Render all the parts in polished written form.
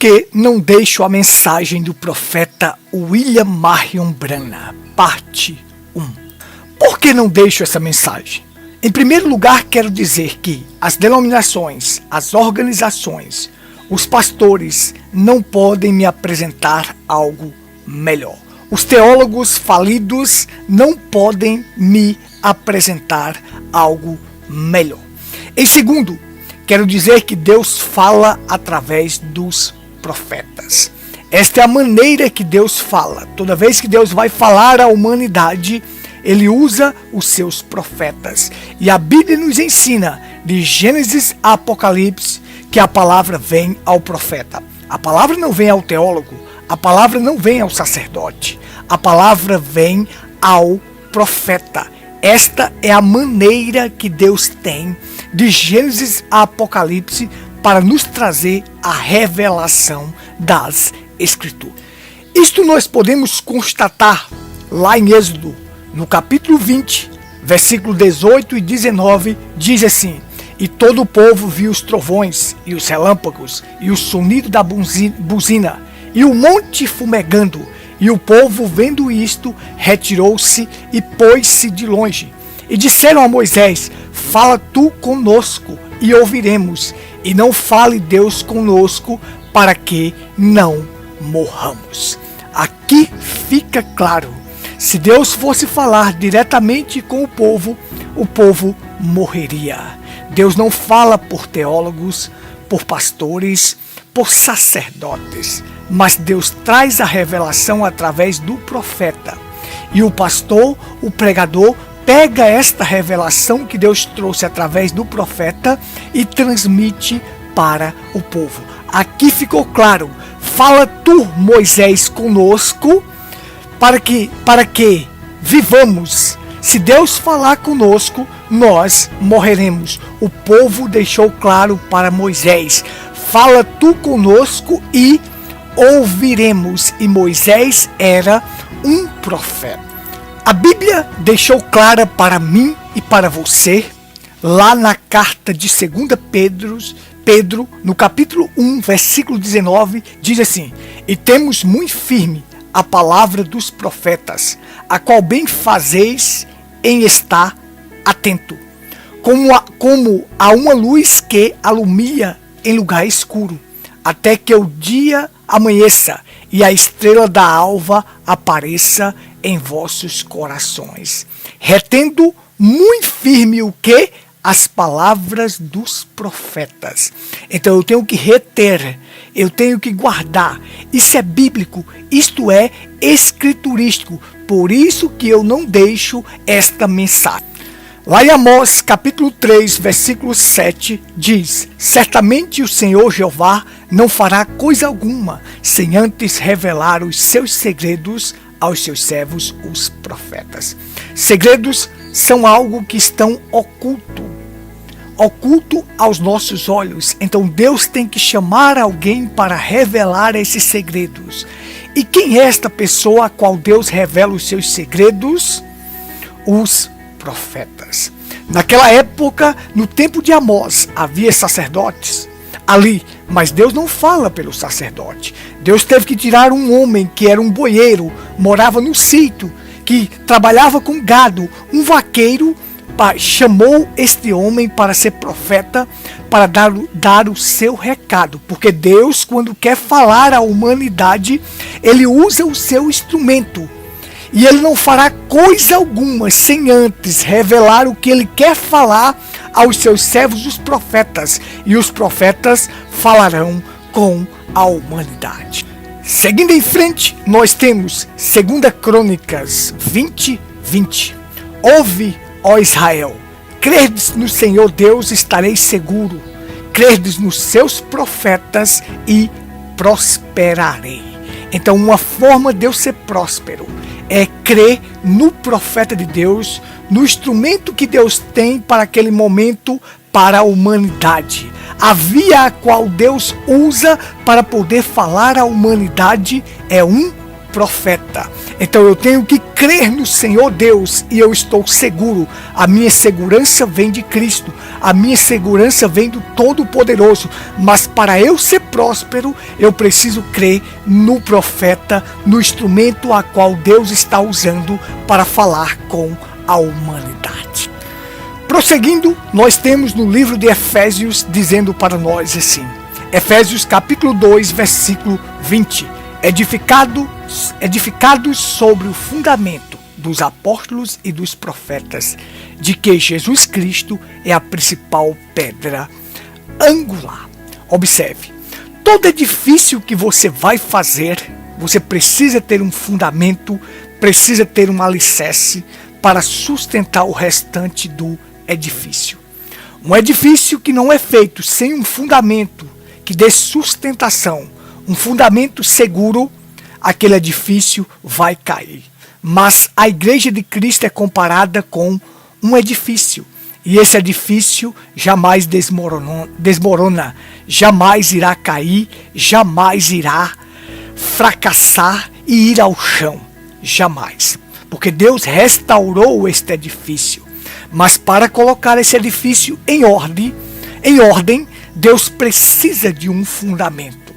que não deixo a mensagem do profeta William Marion Branham, parte 1? Por que não deixo essa mensagem? Em primeiro lugar, quero dizer que as denominações, as organizações, os pastores não podem me apresentar algo melhor. Os teólogos falidos não podem me apresentar algo melhor. Em segundo, quero dizer que Deus fala através dos profetas. Esta é a maneira que Deus fala. Toda vez que Deus vai falar à humanidade, Ele usa os seus profetas. E a Bíblia nos ensina, de Gênesis a Apocalipse, que a palavra vem ao profeta. A palavra não vem ao teólogo, a palavra não vem ao sacerdote, a palavra vem ao profeta. Esta é a maneira que Deus tem, de Gênesis a Apocalipse, para nos trazer a revelação das Escrituras. Isto nós podemos constatar lá em Êxodo, no capítulo 20, versículo 18 e 19, diz assim: E todo o povo viu os trovões, e os relâmpagos, e o sonido da buzina, e o monte fumegando. E o povo, vendo isto, retirou-se e pôs-se de longe. E disseram a Moisés: Fala tu conosco, e ouviremos. E não fale Deus conosco, para que não morramos. Aqui fica claro. Se Deus fosse falar diretamente com o povo morreria. Deus não fala por teólogos, por pastores, por sacerdotes, mas Deus traz a revelação através do profeta. E o pastor, o pregador, pega esta revelação que Deus trouxe através do profeta e transmite para o povo. Aqui ficou claro: fala tu, Moisés, conosco, para que vivamos. Se Deus falar conosco, nós morreremos. O povo deixou claro para Moisés: fala tu conosco e ouviremos. E Moisés era um profeta. A Bíblia deixou clara para mim e para você, lá na carta de 2 Pedro, no capítulo 1, versículo 19, diz assim: E temos muito firme a palavra dos profetas, a qual bem fazeis em estar atento, como a uma luz que alumia em lugar escuro, até que o dia amanheça e a estrela da alva apareça em vossos corações, retendo muito firme o que? As palavras dos profetas. Então eu tenho que reter, eu tenho que guardar. Isso é bíblico, isto é escriturístico. Por isso que eu não deixo esta mensagem. Lá em Amós, capítulo 3, versículo 7, diz: Certamente o Senhor Jeová não fará coisa alguma, sem antes revelar os seus segredos aos seus servos, os profetas. Segredos são algo que estão oculto aos nossos olhos. Então Deus tem que chamar alguém para revelar esses segredos. E quem é esta pessoa a qual Deus revela os seus segredos? Os profetas. Naquela época, no tempo de Amós, havia sacerdotes ali, mas Deus não fala pelo sacerdote. Deus teve que tirar um homem que era um boieiro, morava no sítio, que trabalhava com gado, um vaqueiro. Chamou este homem para ser profeta, para dar o seu recado, porque Deus, quando quer falar à humanidade, Ele usa o seu instrumento, e Ele não fará coisa alguma sem antes revelar o que Ele quer falar aos seus servos, os profetas, e os profetas falarão com a humanidade. Seguindo em frente, nós temos 2 Crônicas 20, 20. Ouve, ó Israel, credes no Senhor Deus, estareis seguro. Credes nos seus profetas e prosperarei. Então, uma forma de eu ser próspero é crer no profeta de Deus, no instrumento que Deus tem para aquele momento para a humanidade. A via a qual Deus usa para poder falar à humanidade é um profeta. Então eu tenho que crer no Senhor Deus e eu estou seguro. A minha segurança vem de Cristo. A minha segurança vem do Todo-Poderoso. Mas para eu ser próspero, eu preciso crer no profeta, no instrumento a qual Deus está usando para falar com a humanidade. Prosseguindo, nós temos no livro de Efésios dizendo para nós assim. Efésios capítulo 2, versículo 20. Edificados sobre o fundamento dos apóstolos e dos profetas, de que Jesus Cristo é a principal pedra angular. Observe, todo edifício que você vai fazer, você precisa ter um fundamento, precisa ter um alicerce para sustentar o restante do edifício. Um edifício que não é feito sem um fundamento que dê sustentação, um fundamento seguro, aquele edifício vai cair. Mas a igreja de Cristo é comparada com um edifício. E esse edifício jamais desmorona, jamais irá cair, jamais irá fracassar e ir ao chão. Jamais. Porque Deus restaurou este edifício. Mas para colocar esse edifício em ordem, Deus precisa de um fundamento.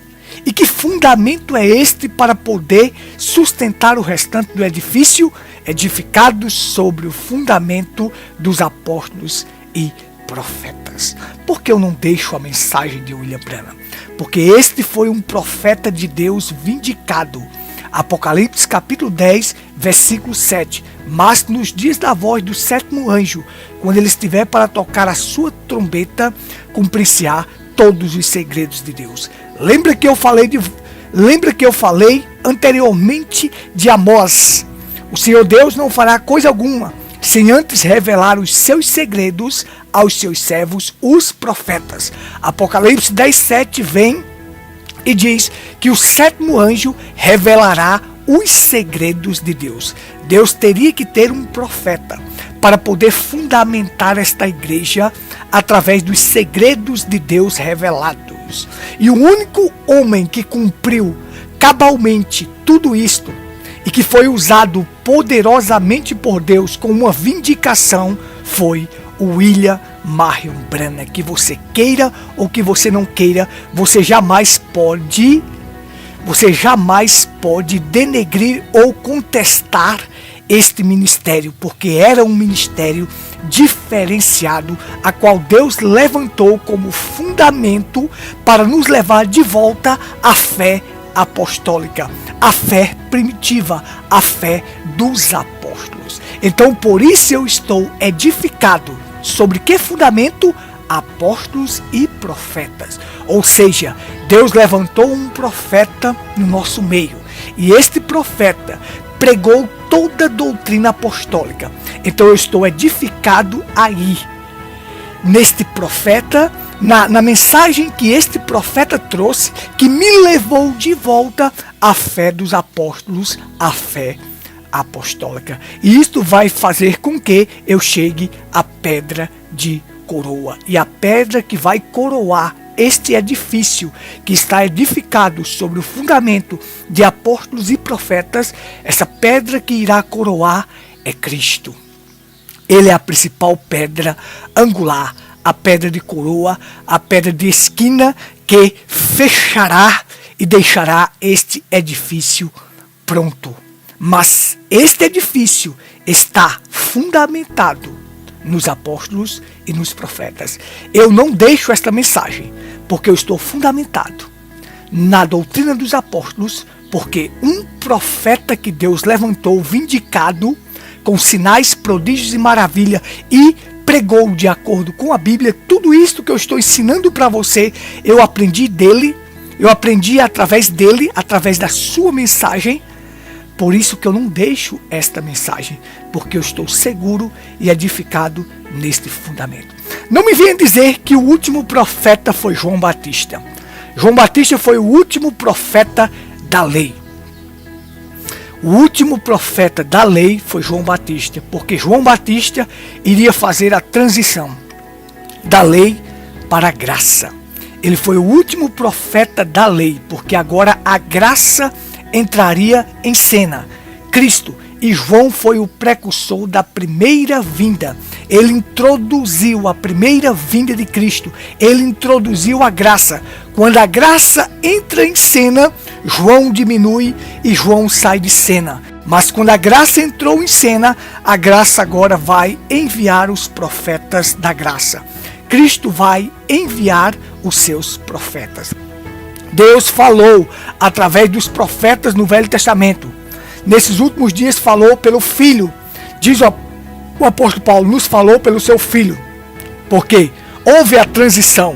E que fundamento é este para poder sustentar o restante do edifício? Edificado sobre o fundamento dos apóstolos e profetas. Por que eu não deixo a mensagem de William Branham? Porque este foi um profeta de Deus vindicado. Apocalipse capítulo 10, versículo 7. Mas nos dias da voz do sétimo anjo, quando ele estiver para tocar a sua trombeta, cumprir-se-á todos os segredos de Deus. Lembra que eu falei anteriormente de Amós. O Senhor Deus não fará coisa alguma sem antes revelar os seus segredos aos seus servos, os profetas. Apocalipse 10:7 vem e diz que o sétimo anjo revelará os segredos de Deus. Deus teria que ter um profeta para poder fundamentar esta igreja através dos segredos de Deus revelados. E o único homem que cumpriu cabalmente tudo isto e que foi usado poderosamente por Deus com uma vindicação foi o William Marion Branham. Que você queira ou que você não queira, você jamais pode denegrir ou contestar este ministério, porque era um ministério diferenciado, a qual Deus levantou como fundamento para nos levar de volta à fé apostólica, à fé primitiva, à fé dos apóstolos. Então, por isso eu estou edificado. Sobre que fundamento? Apóstolos e profetas. Ou seja, Deus levantou um profeta no nosso meio. E este profeta pregou toda a doutrina apostólica. Então eu estou edificado aí, neste profeta, na mensagem que este profeta trouxe, que me levou de volta à fé dos apóstolos, à fé apostólica. E isto vai fazer com que eu chegue à pedra de coroa. E a pedra que vai coroar este edifício, que está edificado sobre o fundamento de apóstolos e profetas, essa pedra que irá coroar é Cristo. Ele é a principal pedra angular, a pedra de coroa, a pedra de esquina que fechará e deixará este edifício pronto. Mas este edifício está fundamentado nos apóstolos e nos profetas. Eu não deixo esta mensagem, porque eu estou fundamentado na doutrina dos apóstolos, porque um profeta que Deus levantou, vindicado, com sinais, prodígios e maravilha, e pregou de acordo com a Bíblia. Tudo isso que eu estou ensinando para você, eu aprendi dele, eu aprendi através dele, através da sua mensagem. Por isso que eu não deixo esta mensagem, porque eu estou seguro e edificado neste fundamento. Não me venha dizer que o último profeta foi João Batista. João Batista foi o último profeta da lei. O último profeta da lei foi João Batista, porque João Batista iria fazer a transição da lei para a graça. Ele foi o último profeta da lei, porque agora a graça entraria em cena. Cristo. E João foi o precursor da primeira vinda. Ele introduziu a primeira vinda de Cristo. Ele introduziu a graça. Quando a graça entra em cena, João diminui e João sai de cena. Mas quando a graça entrou em cena, a graça agora vai enviar os profetas da graça. Cristo vai enviar os seus profetas. Deus falou através dos profetas no Velho Testamento. Nesses últimos dias falou pelo Filho. Diz o apóstolo Paulo, nos falou pelo seu Filho. Porque houve a transição.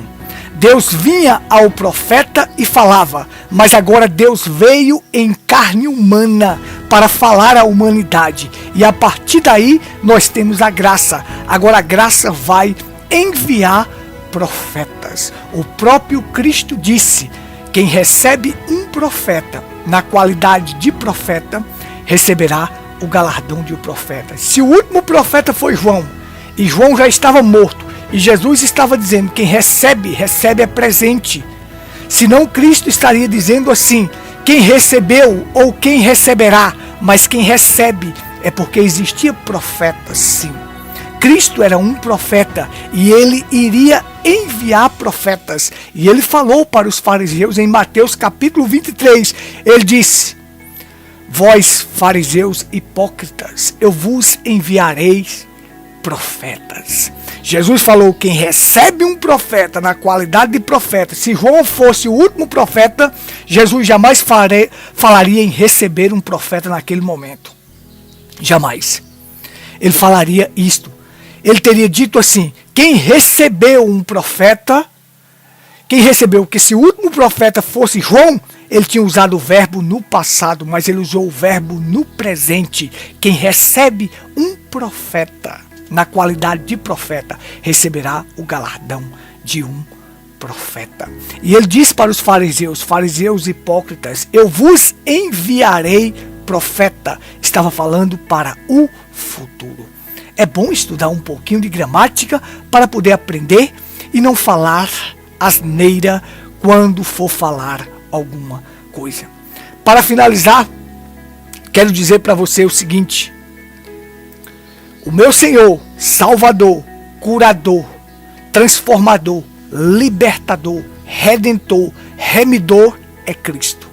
Deus vinha ao profeta e falava. Mas agora Deus veio em carne humana para falar à humanidade. E a partir daí nós temos a graça. Agora a graça vai enviar profetas. O próprio Cristo disse: quem recebe um profeta na qualidade de profeta, receberá o galardão de um profeta. Se o último profeta foi João, e João já estava morto, e Jesus estava dizendo, quem recebe, recebe é presente. Senão Cristo estaria dizendo assim, quem recebeu ou quem receberá, mas quem recebe é porque existia profeta, sim. Cristo era um profeta e ele iria enviar profetas. E ele falou para os fariseus em Mateus capítulo 23, ele disse: vós, fariseus hipócritas, eu vos enviarei profetas. Jesus falou, quem recebe um profeta na qualidade de profeta, se João fosse o último profeta, Jesus jamais falaria em receber um profeta naquele momento. Jamais. Ele falaria isto. Ele teria dito assim, quem recebeu um profeta, quem recebeu, que se o último profeta fosse João, ele tinha usado o verbo no passado, mas ele usou o verbo no presente. Quem recebe um profeta, na qualidade de profeta, receberá o galardão de um profeta. E ele disse para os fariseus hipócritas, eu vos enviarei profeta. Estava falando para o futuro. É bom estudar um pouquinho de gramática para poder aprender e não falar asneira quando for falar alguma coisa. Para finalizar, quero dizer para você o seguinte: o meu Senhor, Salvador, curador, transformador, libertador, redentor, remidor é Cristo.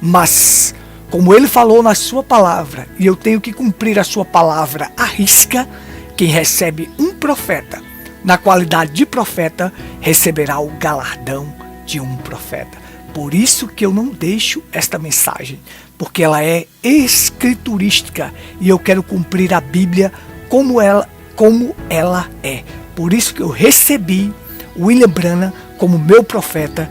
Mas, como ele falou na sua palavra, e eu tenho que cumprir a sua palavra à risca, quem recebe um profeta, na qualidade de profeta, receberá o galardão de um profeta. Por isso que eu não deixo esta mensagem, porque ela é escriturística e eu quero cumprir a Bíblia como ela é. Por isso que eu recebi William Branham como meu profeta